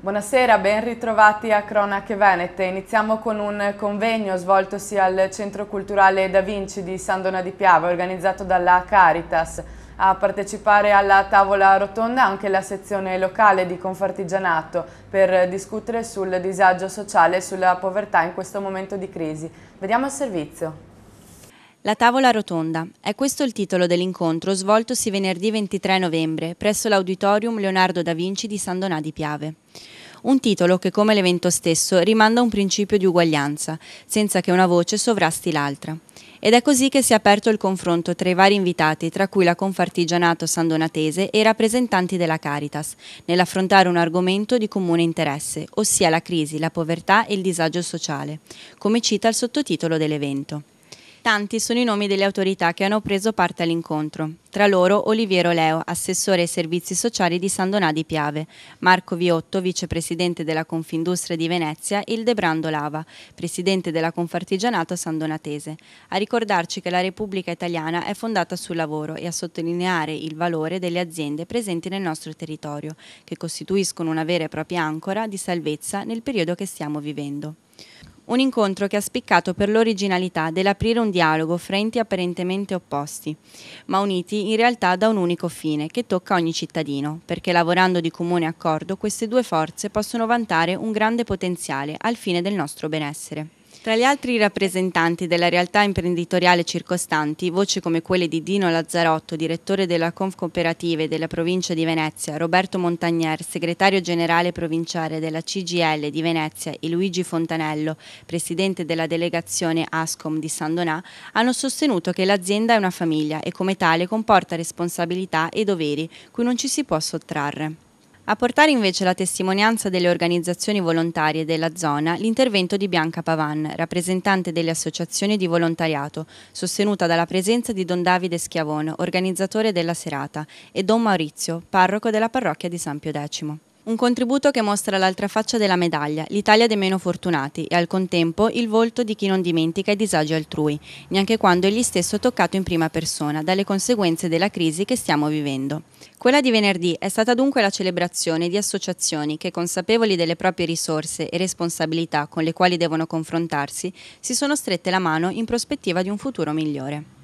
Buonasera, ben ritrovati a Cronache Venete. Iniziamo con un convegno svoltosi al Centro Culturale Da Vinci di San Donà di Piave, organizzato dalla Caritas. A partecipare alla tavola rotonda anche la sezione locale di Confartigianato per discutere sul disagio sociale e sulla povertà in questo momento di crisi. Vediamo il servizio. La tavola rotonda. È questo il titolo dell'incontro svoltosi venerdì 23 novembre presso l'Auditorium Leonardo da Vinci di San Donà di Piave. Un titolo che, come l'evento stesso, rimanda a un principio di uguaglianza, senza che una voce sovrasti l'altra. Ed è così che si è aperto il confronto tra i vari invitati, tra cui la Confartigianato sandonatese e i rappresentanti della Caritas, nell'affrontare un argomento di comune interesse, ossia la crisi, la povertà e il disagio sociale, come cita il sottotitolo dell'evento. Tanti sono i nomi delle autorità che hanno preso parte all'incontro. Tra loro Oliviero Leo, assessore ai servizi sociali di San Donà di Piave, Marco Viotto, vicepresidente della Confindustria di Venezia, e Ildebrando Lava, presidente della Confartigianato sandonatese, a ricordarci che la Repubblica Italiana è fondata sul lavoro e a sottolineare il valore delle aziende presenti nel nostro territorio, che costituiscono una vera e propria ancora di salvezza nel periodo che stiamo vivendo. Un incontro che ha spiccato per l'originalità dell'aprire un dialogo fra enti apparentemente opposti, ma uniti in realtà da un unico fine che tocca ogni cittadino, perché lavorando di comune accordo queste due forze possono vantare un grande potenziale al fine del nostro benessere. Tra gli altri rappresentanti della realtà imprenditoriale circostanti, voci come quelle di Dino Lazzarotto, direttore della Confcooperative della provincia di Venezia, Roberto Montagnier, segretario generale provinciale della CGIL di Venezia e Luigi Fontanello, presidente della delegazione ASCOM di San Donà, hanno sostenuto che l'azienda è una famiglia e come tale comporta responsabilità e doveri cui non ci si può sottrarre. A portare invece la testimonianza delle organizzazioni volontarie della zona l'intervento di Bianca Pavan, rappresentante delle associazioni di volontariato, sostenuta dalla presenza di Don Davide Schiavone, organizzatore della serata, e Don Maurizio, parroco della parrocchia di San Pio X. Un contributo che mostra l'altra faccia della medaglia, l'Italia dei meno fortunati, e al contempo il volto di chi non dimentica i disagi altrui, neanche quando egli stesso è toccato in prima persona dalle conseguenze della crisi che stiamo vivendo. Quella di venerdì è stata dunque la celebrazione di associazioni che, consapevoli delle proprie risorse e responsabilità con le quali devono confrontarsi, si sono strette la mano in prospettiva di un futuro migliore.